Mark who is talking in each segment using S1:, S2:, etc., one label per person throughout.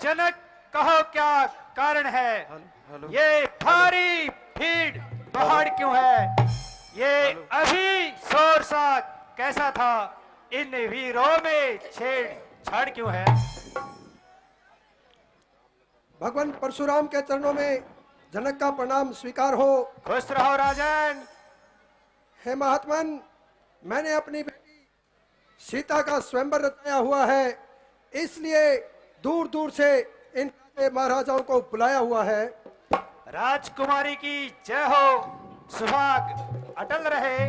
S1: जनक कहो क्या कारण है? ये भारी भीड़ पहाड़ क्यों है? ये अभी शोर सा कैसा था? इन वीरों में छेड़छाड़ क्यों है?
S2: भगवान परशुराम के चरणों में जनक का प्रणाम स्वीकार हो।
S1: खुश रहो राजन।
S2: हे महात्मन, मैंने अपनी बेटी सीता का स्वयंवर रचाया हुआ है, इसलिए दूर दूर से इन महाराजाओं को बुलाया हुआ है।
S1: राजकुमारी की जय हो, सुहाग अटल रहे।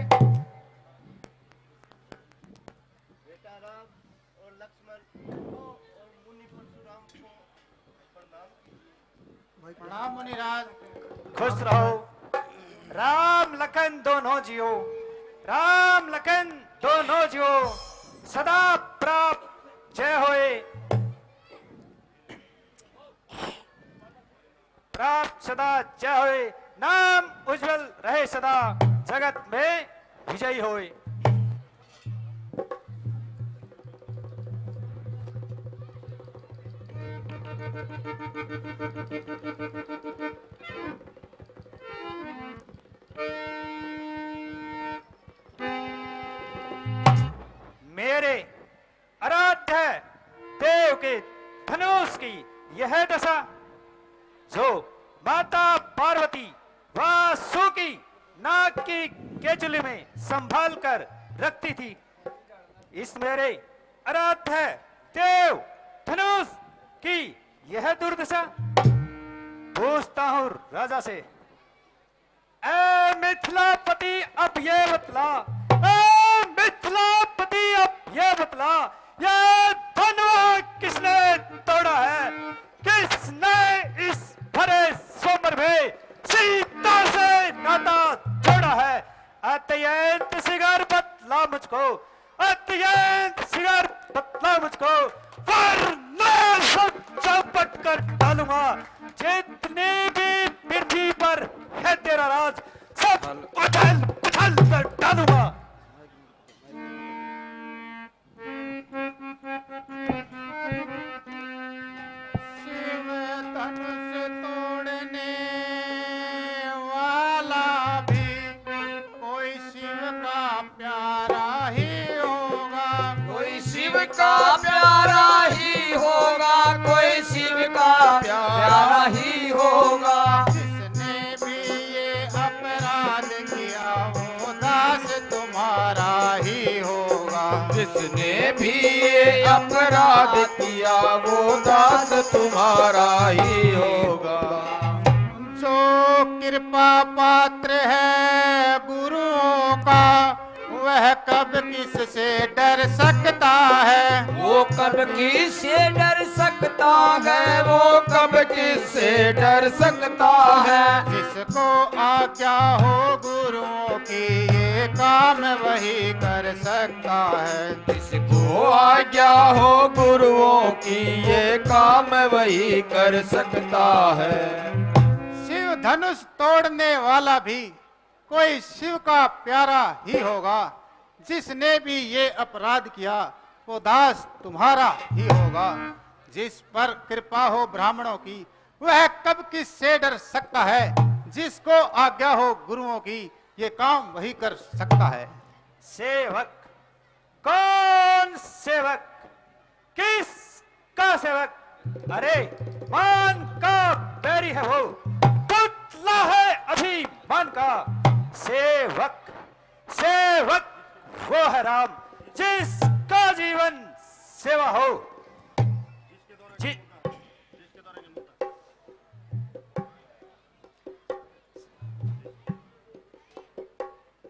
S3: बेटा राम और लक्ष्मण को और मुनि परशुराम को
S4: प्रणाम मुनिराज।
S1: खुश रहो। राम लखन दोनों जियो, राम लखन दोनों जियो, सदा प्राप्त जय होए। प्राप्त सदा जय होए, नाम उज्जवल रहे सदा, जगत में विजयी होए। मेरे आराध्य देव के धनुष की यह दशा जो माता पार्वती वासुकी नाग की केचुली में संभाल कर रखती थी, इस मेरे आराध्य देव धनुष की यह दुर्दशा पूछता हूं राजा से। ए मिथिलापति अब ये बतला, ए मिथिलापति अब ये बतला, ये धनुआ किसने तोड़ा है? किसने इस भरे स्वयंवर में सीता से नाता जोड़ा है? अत्यंत सिगार बतला मुझको, अत्यंत सिगार बतला मुझको, वरना सब चौपट कर डालूंगा। जितने भी पृथ्वी पर है तेरा राज, सब उछल उछल कर डालूंगा।
S4: शिव धनुष तोड़ने वाला भी कोई शिव का प्यारा ही होगा,
S5: कोई शिव का प्यारा ही होगा, कोई शिव का प्यारा ही होगा।
S4: जिसने भी ये अपराध किया वो दास तुम्हारा ही होगा,
S5: जिसने भी ये अपराध किया वो दास तुम्हारा ही होगा।
S4: जो कृपा पात्र है गुरुओं का वह कब किससे डर सकता है?
S5: वो कब किससे डर सकता है? वो कब किससे डर सकता है?
S4: जिसको आज्ञा हो गुरुओं की ये काम वही कर सकता है,
S5: जिसको आज्ञा हो गुरुओं की ये काम वही कर सकता है।
S4: शिव धनुष तोड़ने वाला भी कोई शिव का प्यारा ही होगा, जिसने भी ये अपराध किया वो दास तुम्हारा ही होगा। जिस पर कृपा हो ब्राह्मणों की वह कब किससे डर सकता है? जिसको आज्ञा हो गुरुओं की ये काम वही कर सकता है।
S1: सेवक कौन सेवक? किस का सेवक? अरे मान का बैरी है वो, पुतला है अभिमान का। सेवक सेवक वो है राम, जिसका जीवन सेवा हो। जी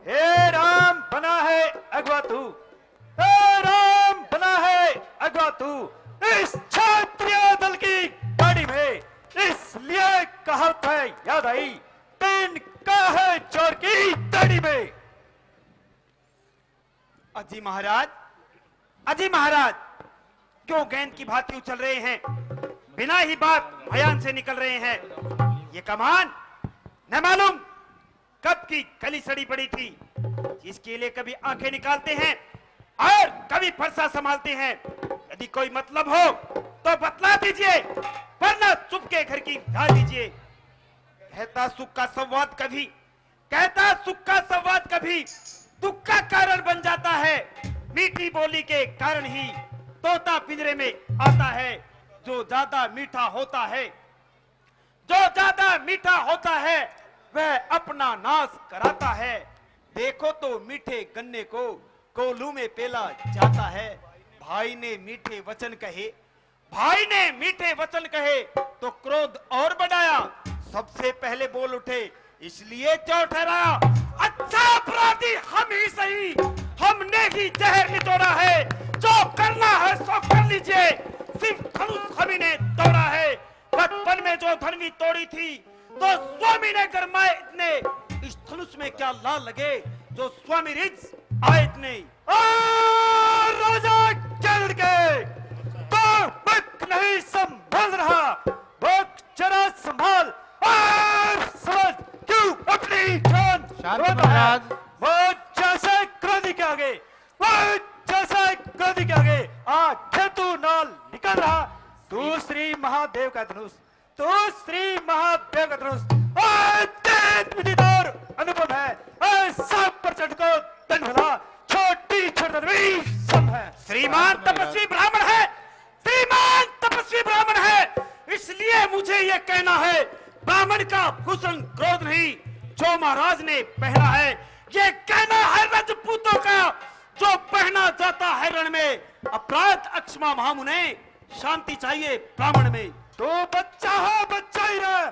S1: हे राम बना है अगवा तू, हे राम बना है अगवा तू इस क्षत्रिय दल की गाड़ी में, इसलिए कहावत है याद आई, तीन का है चोर की दाढ़ी में।
S6: अजी महाराज, अजी महाराज, क्यों गेंद की भांति उछल रहे हैं? बिना ही बात बयान से निकल रहे हैं। ये कमान न मालूम कब की कली सड़ी पड़ी थी, जिसके लिए कभी आंखें निकालते हैं और कभी फरसा संभालते हैं। यदि कोई मतलब हो तो बतला दीजिए, वरना चुपके घर की ढाल दीजिए। कहता सुख का संवाद कभी दुख का कारण बन जाता है। मीठी बोली के कारण ही तोता पिंजरे में आता है। जो ज्यादा मीठा होता है वह अपना नाश कराता है। देखो तो मीठे गन्ने को कोलू में पेला जाता है। भाई ने मीठे वचन कहे तो क्रोध और बढ़ाया। सबसे पहले बोल उठे इसलिए चोर ठहराया। अच्छा अपराधी हम ही सही, हमने ही जहर निचोड़ा है। जो करना है सो कर लीजिए, सिर्फ धनुष हम ही ने तोड़ा है। बचपन में जो धनवी तोड़ी थी तो स्वामी ने गरमाए इतने। इस धनुष में क्या लाल लगे जो स्वामी रिज आए इतने।
S1: राजा चल के तो बक नहीं संभल रहा, बक जरा संभाल और समझ क्यों अपनी जान
S4: शांत
S1: रोता है।
S4: महाराज।
S1: वो जैसे क्रोधी के आगे आंखें तू नाल निकल रहा। तू श्री महादेव का धनुष और अनुभव है। ऐसा प्रचंड को तन भला छोटी सम है।
S6: श्रीमान तपस्वी ब्राह्मण है, इसलिए मुझे यह कहना है, ब्राह्मण का भूषण क्रोध नहीं जो महाराज ने पहना है। यह कहना है राजपूतों का जो पहना जाता है रण में। अपराध अक्षमा महामुने, शांति चाहिए ब्राह्मण में।
S1: तू बच्चा है बच्चा ही रहे,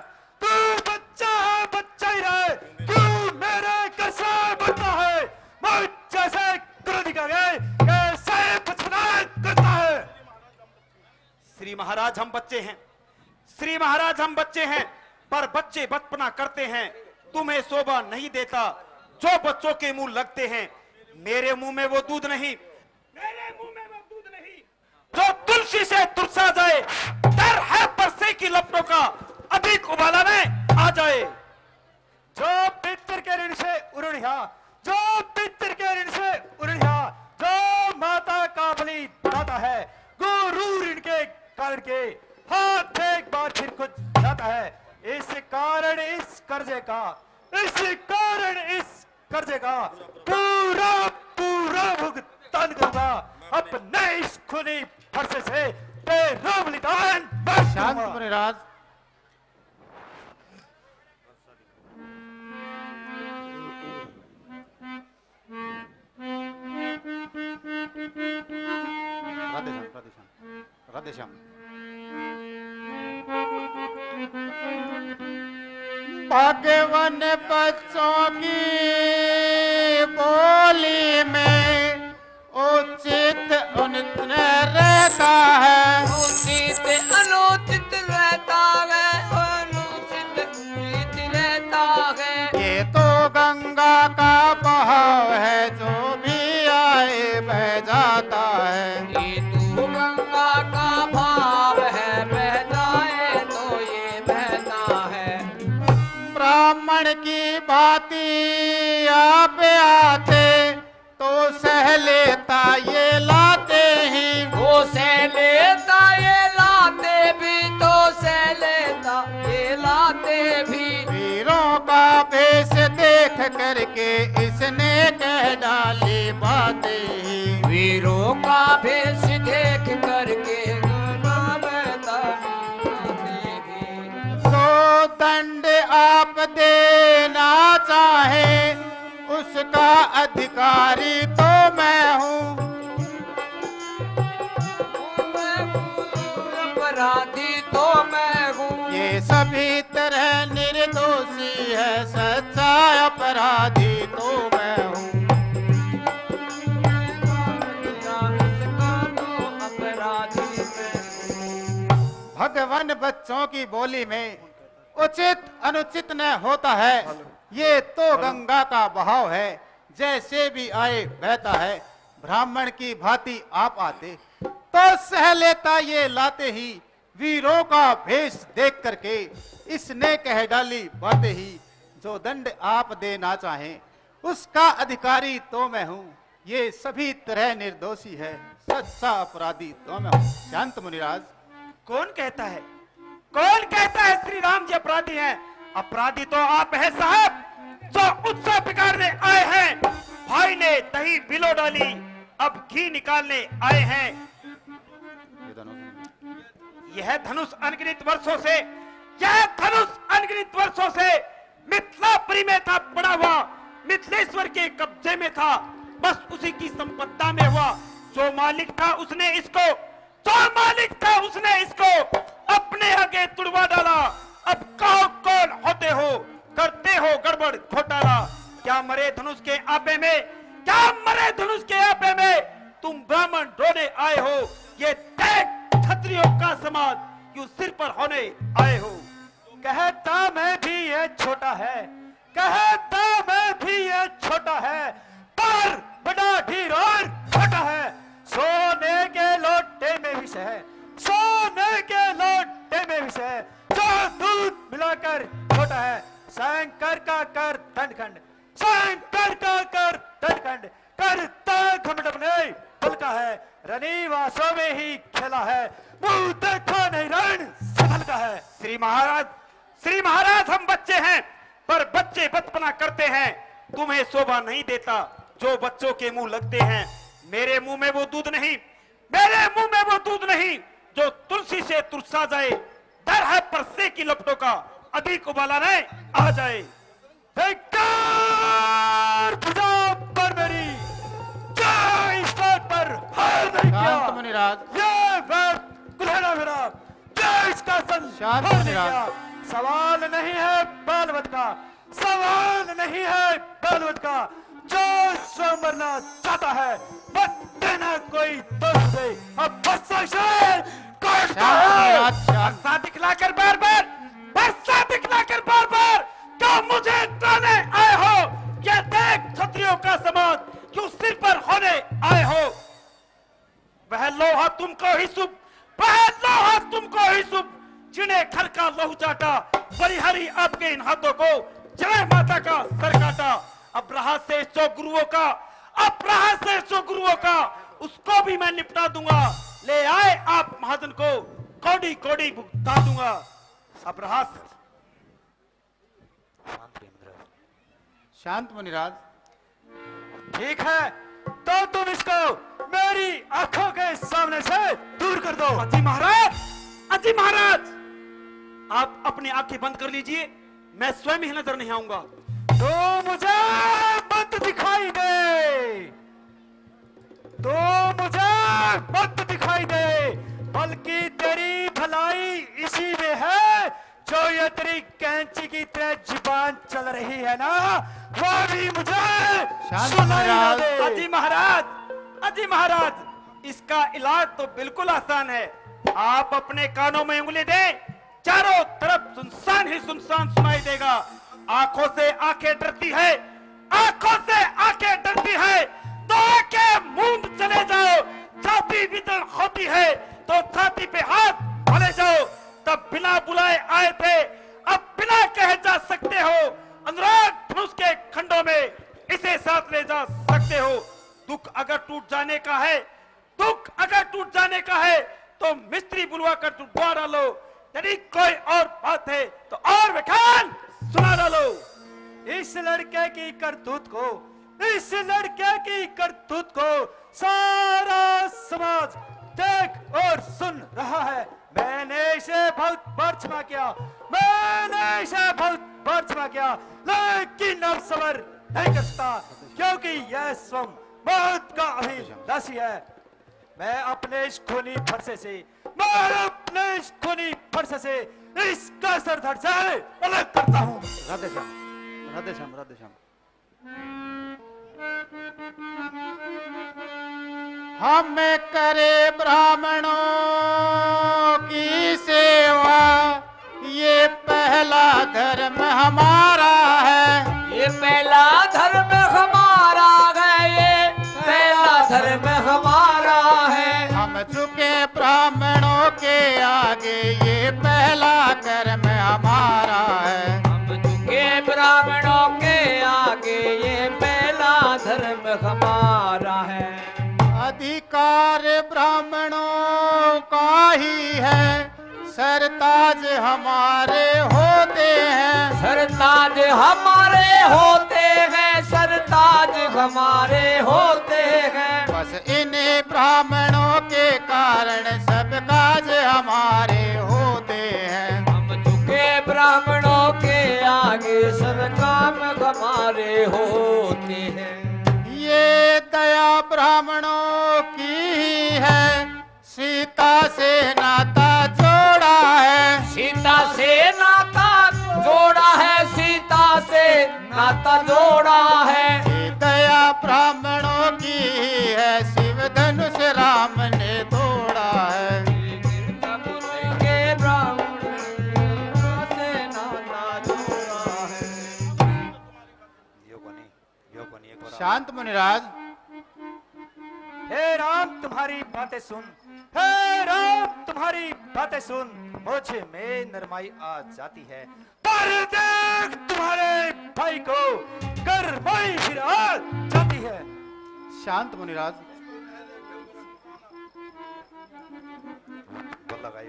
S1: क्यों मेरे कैसे बनता है। मुझ जैसे क्रोधी का गए कैसे पछताए करता है।
S6: श्री महाराज हम बच्चे हैं, पर बच्चे बचपना करते हैं। तुम्हें शोभा नहीं देता जो बच्चों के मुंह लगते हैं। मेरे मुंह में वो दूध नहीं जो तुलसी से तुरसा जाए। डर है परसे की लपटों का, अधिक उबाला में आ जाए।
S1: जो पितर के ऋण से उड़िया, जो माता का बलि दाता है। गुरु ऋण के कारण के हाथ एक बार फिर खुद जाता है। इस कारण इस कर्जे का पूरा भुगतान करूंगा। अपने इस खूनी फरसे से तेरा बलिदान मैं
S4: शांत
S1: दूंगा।
S4: मुनिराज। राधेश्याम। भगवान बच्चों की बोली में उचित अनुचित रहता है।
S5: उचित अनुचित रहता है, अनुचित उचित रहता है।
S4: ये तो गंगा का बहाव है, जो भी आए बह जाता है।
S5: ये तो गंगा का भाव है, बह जाए तो ये बहता है।
S4: ब्राह्मण की भांति आप आते तो सह लेता ये लाते ही।
S5: वो से लेता ये लाते भी, तो से लेता ये लाते भी।
S4: वीरों का भेष देख करके इसने कह डाली बातें ही।
S5: वीरों का भेष देख करके गाना बहता भी।
S4: तो दंड आप देना चाहे उसका अधिकारी तो मैं हूँ।
S5: अपराधी तो मैं हूँ।
S4: ये सभी तरह निर्दोषी है, सच्चा अपराधी तो मैं हूँ। भगवान बच्चों की बोली में उचित अनुचित न होता है। ये तो गंगा का बहाव है, जैसे भी आए बहता है। ब्राह्मण की भांति आप आते तो सह लेता ये लाते ही। वीरों का भेष देख करके इसने कह डाली बातें ही। जो दंड आप देना चाहें उसका अधिकारी तो मैं हूँ। ये सभी तरह निर्दोषी है, सच्चा अपराधी तो मैं हूँ। शांत मुनिराज।
S6: कौन कहता है, कौन कहता है श्री राम जी अपराधी हैं? अपराधी तो आप हैं साहब, जो उत्सव बिगाड़ने आए हैं। भाई ने दही बिलो डाली, अब घी निकालने आए हैं। यह धनुष अनगिनत वर्षों से, यह धनुष अनगिनत वर्षों से मिथिलापुरी में था पड़ा हुआ, मिथिलेश्वर के कब्जे में था, बस उसी की संपत्ता में हुआ। जो मालिक था उसने इसको, जो मालिक था उसने इसको अपने आगे तुड़वा डाला। अब कहो कौन होते हो, करते हो गड़बड़ घोटाला। क्या मरे धनुष के आपे में, क्या मरे धनुष के आपे में तुम ब्राह्मण ढोने आए हो? ये देख क्षत्रियों का समाज क्यों सिर पर होने आए हो?
S1: कहता मैं भी ये छोटा है, कहता मैं भी ये छोटा है, पर बड़ा ढीर और छोटा है। सोने के लोटे में विष है, सोने के लोटे में विष है, जो दूध मिलाकर छोटा है। शंकर का कर दंडखंड, शंकर का कर दंडखंड, करता घमंड अपने बल का है। रनिवासों में ही खेला है, मुंह देखा नहीं रण संभल का है।
S6: श्री महाराज, श्री महाराज हम बच्चे हैं, पर बच्चे बचपना करते हैं। तुम्हें शोभा नहीं देता जो बच्चों के मुंह लगते हैं। मेरे मुंह में वो दूध नहीं, मेरे मुंह में वो दूध नहीं जो तुलसी से तुरसा जाए। डर है परसे की लपटों का, अधिक उबाला नहीं आ जाए।
S1: धिक्कार भुजा पर मेरी, जय इस बात पर हार नहीं किया।
S4: शांत मुनिराज,
S1: ये बात कुल्हाड़ा मेरा, जय इसका सन
S4: शांत
S1: हार नहीं
S4: मुनिराज।
S1: किया। सवाल नहीं है बालवत का, सवाल नहीं है बालवत का, जो स्वयंवरना चाहता है मत देना कोई दोष दे। अब बस काटता है
S6: वर्षा दिखलाकर बार बार, वर्षा दिखलाकर बार बार क्या मुझे ताने आए हो? क्या देख क्षत्रियों का समाज क्यों सिर पर होने आए हो? वह लोहा तुमको ही शुभ, वह लोहा तुमको ही शुभ, जिन्हें खल का लहू चाटा, परिहरी आपके इन हाथों को, जय माता का सर काटा। अब रहा से जो गुरुओं का, अब रहा से जो गुरुओं का, उसको भी मैं निपटा दूंगा। ले आए आप महाजन को, कौड़ी कौड़ी भुगता दूंगा। अब रहा
S4: शांत मुनिराज।
S1: ठीक है, तो तुम इसको मेरी आंखों के सामने से दूर कर दो।
S6: अजी महाराज, अजी महाराज, आप अपनी आंखें बंद कर लीजिए, मैं स्वयं ही नजर नहीं आऊंगा।
S1: तो मुझे मत दिखाई दे, तो मुझे मत दिखाई दे, बल्कि तेरी भलाई इसी में है जो ये तेरी कैंची की तरह जुबान चल रही है ना, वो भी मुझे सुनाई ना दे।
S6: अजी महाराज, अजी महाराज, इसका इलाज तो बिल्कुल आसान है। आप अपने कानों में उंगली दें, चारों तरफ सुनसान ही सुनसान सुनाई देगा। आंखों से आंखें डरती है, आंखों से आंखें डरती है, तो आंखें मूंद चले जाओ। छाती विदल होती है तो छाती पे हाथ भले जाओ। तब बिना बुलाए आए थे, अब बिना कहे जा सकते हो। अनुराग धनुष के खंडों में इसे साथ ले जा सकते हो। दुख अगर टूट जाने का है, दुख अगर टूट जाने का है, तो मिस्त्री बुलवा कर टूटवा डालो। यदि कोई और बात है तो और व्याख्यान सुना डालो।
S1: इस लड़के की करतूत को, इस लड़के की करतूत को सारा समाज देख और सुन रहा है। मैंने इसे बहुत बार क्षमा किया, मैंने इसे बहुत बार क्षमा किया, लेकिन अब सबर नहीं कर सकता, क्योंकि यह स्वयं मौत का अभिलाषी है। मैं अपने इस खूनी फरसे से, मैं अपने इस खूनी फरसे से इसका सर धड़ से अलग करता हूँ।
S4: राधे श्याम, राधे श्याम, राधे श्याम। हम करे ब्राह्मणों की सेवा, ये पहला धर्म हमारा है।
S5: ये पहला धर्म हमारा है, ये पहला धर्म हमारा है।
S4: हम झुके ब्राह्मणों के आगे, ये पहला कर्म हमारा है।
S5: हम झुके ब्राह्मणों के आगे, ये पहला धर्म हमारा है।
S4: अधिकार ब्राह्मणों का ही है, सरताज हमारे होते हैं,
S5: सरताज हमारे होते हैं, सरताज हमारे होते हैं।
S4: बस इन्हीं ब्राह्मणों के कारण सब काज हमारे होते हैं।
S5: हम झुके ब्राह्मणों के आगे सब काम हमारे होते हैं।
S4: ये दया ब्राह्मणों की ही है, सीता से नाता जोड़ा है,
S5: सीता से नाता जोड़ा है, सीता से नाता जोड़ा है।
S4: ये दया ब्राह्मणों की ही है, शिव धनुष राम ने तोड़ा है।
S5: के ब्राह्मण से नाता जोड़ा है।
S4: शांत मुनिराज,
S1: हे राम तुम्हारी बातें सुन, हे राम तुम्हारी बातें सुन, मुझे में नरमाई आ जाती है। पर देख तुम्हारे भाई को गरमाई फिर आ जाती है।
S4: शांत मुनिराज,
S1: बोला भाई।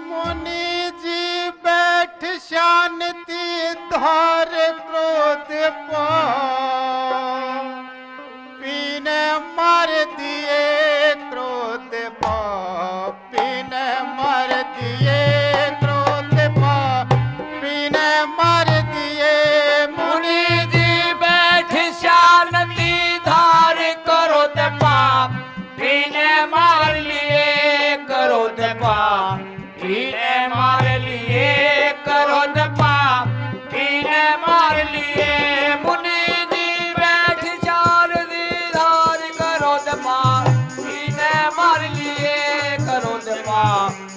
S4: मुनि जी बैठ शांति धार क्रोध पीने मार दिए क्रोध पीने मार दिए क्रोध पीने मार दिए।
S5: मुनि जी बैठ शांति धार करो दपा, पीने मार लिए करो दपा, पीने मार लिए करो दपा, पीने मार लिए। मुनि जी बैठ शांति धार करो दपा, पीने मार लिए करो दपा,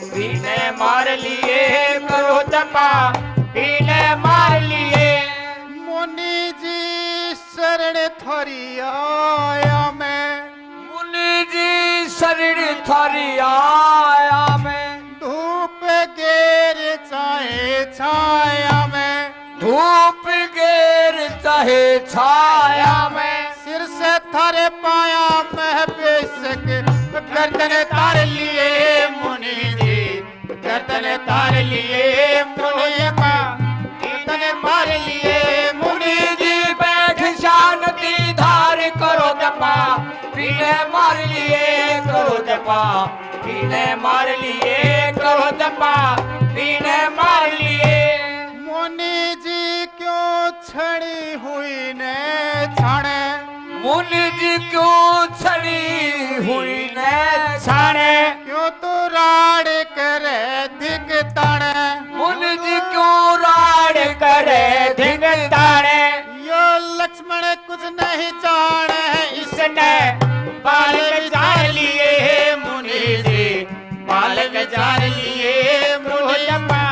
S5: पीने मार लिए करो दपा, पीने मार लिए।
S4: मुनि जी शरण थोरी आया मैं,
S5: मुनि जी शरीर थारी आया मैं,
S4: धूप गेर चाहे छाया में,
S5: धूप गेर चाहे छाया में।
S4: सिर से थारे पाया मैं बेशक गर्दन तार लिए मुनि जी, गर्दन तार लिए मुनि का गर्दन मार लिए।
S5: मुनि जी बैठ शांति धार करो दपा, पीने मार लिए करो दपा, पीने मार लिए करो दपा, पीने मार लिए।
S4: मुनि जी क्यों छड़ी हुई ने छाने,
S5: मुनि जी क्यों छड़ी हुई न छाने,
S4: क्यों तू राड़ करे दिख ताने,
S5: मुनि जी क्यों राड़ करे धिन ताने।
S4: यो लक्ष्मण कुछ नहीं जाने
S5: इसने बालक जान लिए मुनि जी, बालक जान लिए मुझपा,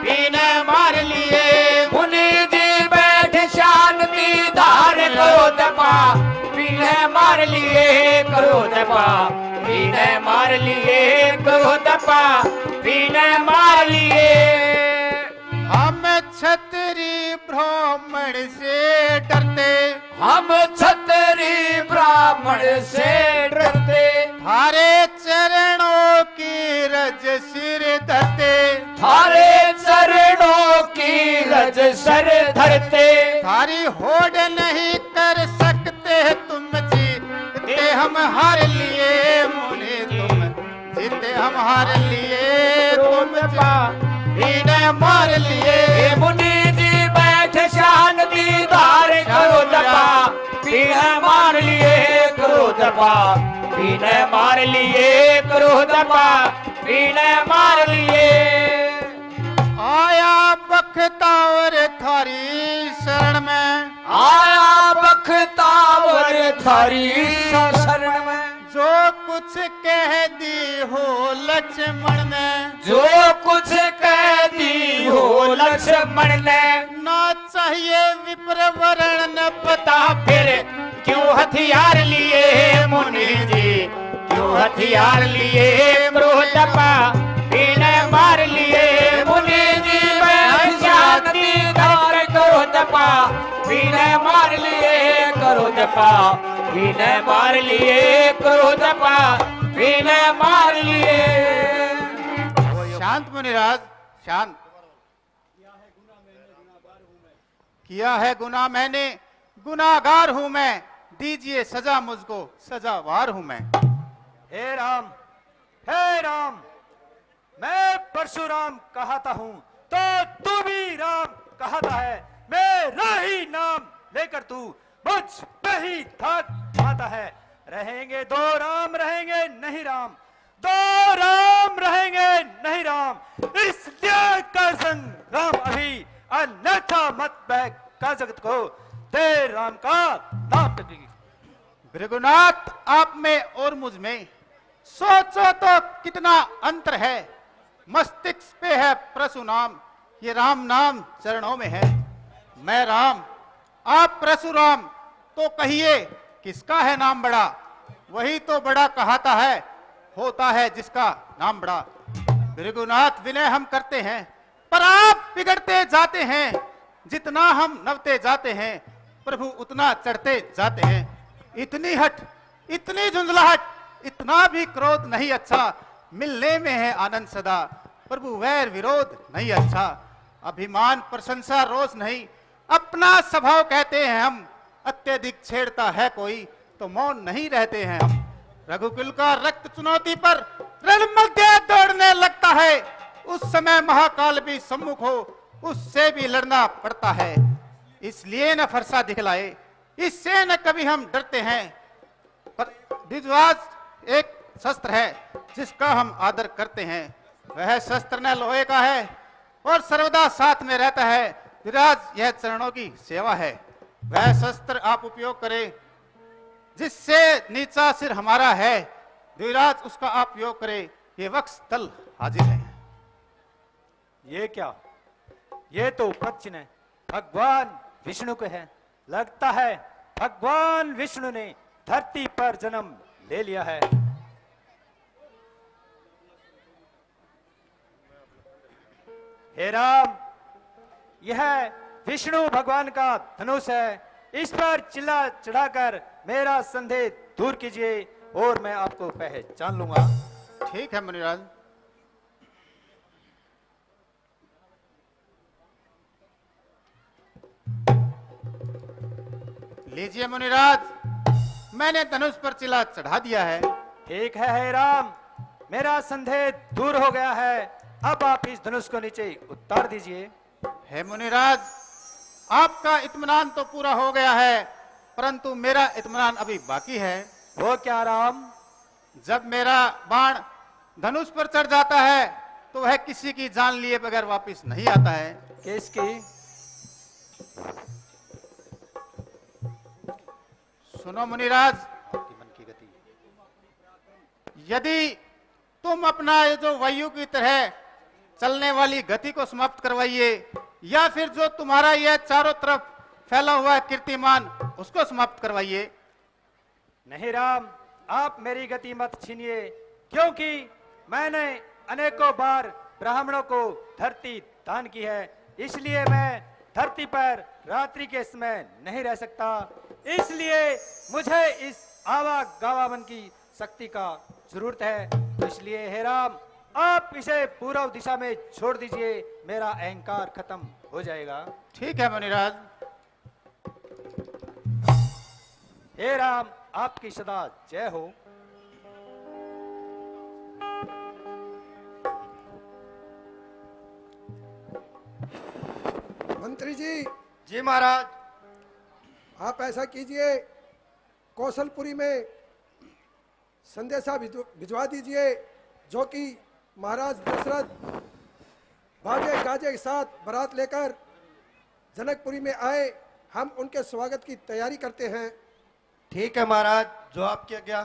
S5: पीने मार लिए। मुनि जी बैठ शांति धार करो दपा, पीने मार लिए करो दपा, पीने मार लिए करो दपा, पीने मार लिए।
S4: हम छतरी ब्राह्मण से डरते,
S5: हम छतरी ब्राह्मण से डरते,
S4: थारे चरणों की रज सिर धरते,
S5: थारे चरणों की रज सर धरते।
S4: थारी होड़ नहीं कर सकते तुम जीते हम हार लिए मुनि तुम जीते हम हार लिए तुम इन्हें मार लिए।
S5: मुनि जी बैठ शांति धार करो दपा, पीने मार लिए करो दपा, पीने मार लिए करो दपा, पीने मार लिए।
S4: आया बख्तावर थारी शरण में,
S5: आया बख्तावर थारी शरण में,
S4: जो कुछ कह दी हो लक्ष्मण ने,
S5: जो कुछ कह दी हो लक्ष्मण ने।
S4: ना चाहिए विप्र वरण न पता
S5: फिर क्यों हथियार लिए मुनि जी, क्यों हथियार लिए क्रोधपा, पीने मार लिए। मुनि जी बैठ शांति धार क्रोधपा, पीने मार लिए करो जपा पीने मार लिए करो जपा पीने मार लिए।
S4: शांत मुनिराज शांत। किया है गुनाह मैंने गुनाहगार हूं मैं, दीजिए सजा मुझको सजावार हूं मैं।
S1: हे राम, मैं परशुराम कहता हूं तो तू भी राम कहता है। मेरा ही नाम लेकर तू मुझ पे ही धाक आता है। रहेंगे दो राम रहेंगे नहीं राम, दो राम रहेंगे नहीं राम, इसलिए कर संग्राम अभी, अन्यथा मत बह का जगत को दे राम का नाम टकेगी।
S4: भृगुनाथ आप में और मुझ में सोचो तो कितना अंतर है। मस्तिष्क पे है परशुराम, ये राम नाम चरणों में है। मैं राम आप परशुराम, तो कहिए किसका है नाम बड़ा? वही तो बड़ा कहता है, होता है जिसका नाम बड़ा। भृगुनाथ विनय हम करते हैं पर आप बिगड़ते जाते हैं। जितना हम नवते जाते हैं प्रभु उतना चढ़ते जाते हैं। इतनी हट इतनी झुंझलाहट इतना भी क्रोध नहीं अच्छा, मिलने में है आनंद सदा, प्रभु वैर विरोध नहीं अच्छा। अभिमान प्रशंसा रोष नहीं, अपना स्वभाव कहते हैं हम, अत्यधिक छेड़ता है कोई तो मौन नहीं रहते हैं हम। रघुकुल का रक्त चुनौती पर रण मध्य दौड़ने लगता है, उस समय महाकाल भी सम्मुख हो उससे भी लड़ना पड़ता है। इसलिए न फरसा दिखलाए, इससे न कभी हम डरते हैं। पर द्विजवास एक शस्त्र है जिसका हम आदर करते हैं, वह शस्त्र न लोहे का है और सर्वदा साथ में रहता है। द्विराज यह चरणों की सेवा है, वह शस्त्र आप उपयोग करें जिससे नीचा सिर हमारा है। द्विराज उसका आप उपयोग करें, ये वक्ष तल हाजिर है।
S1: ये क्या? ये तो प्रश्न है भगवान विष्णु के है। लगता है भगवान विष्णु ने धरती पर जन्म ले लिया है। हे राम, यह विष्णु भगवान का धनुष है, इस पर चिल्ला चढ़ाकर मेरा संदेह दूर कीजिए और मैं आपको पहचान लूंगा।
S4: ठीक है मुनिराज। लीजिए मुनिराज, मैंने धनुष पर चिल्ला चढ़ा दिया है।
S1: ठीक है हे राम, मेरा संदेह दूर हो गया है। अब आप इस धनुष को नीचे उतार दीजिए।
S4: हे मुनिराज, आपका इत्मीनान तो पूरा हो गया है, परंतु मेरा इत्मीनान अभी बाकी है।
S1: वो क्या राम?
S4: जब मेरा बाण धनुष पर चढ़ जाता है तो वह किसी की जान लिए बगैर वापस नहीं आता है।
S1: किसकी?
S4: सुनो मुनिराज, यदि तुम अपना ये जो वायु की तरह चलने वाली गति को समाप्त करवाइए, या फिर जो तुम्हारा यह चारों तरफ फैला हुआ है कीर्तिमान उसको समाप्त करवाइए।
S1: नहीं राम, आप मेरी गति मत छीनिए, क्योंकि मैंने अनेकों बार ब्राह्मणों को धरती दान की है, इसलिए मैं धरती पर रात्रि के समय नहीं रह सकता। इसलिए मुझे इस आवागमन की शक्ति का जरूरत है। तो इसलिए हे राम, आप इसे पूर्व दिशा में छोड़ दीजिए, मेरा अहंकार खत्म हो जाएगा।
S4: ठीक है मुनिराज।
S1: हे राम, आपकी सदा जय हो।
S2: मंत्री जी,
S3: जी महाराज।
S2: आप ऐसा कीजिए, कौशलपुरी में संदेशा भिजवा दीजिए, जो कि महाराज दशरथ बाजे गाजे के साथ बारात लेकर जनकपुरी में आए। हम उनके स्वागत की तैयारी करते हैं।
S3: ठीक है महाराज, जो आपकी आज्ञा।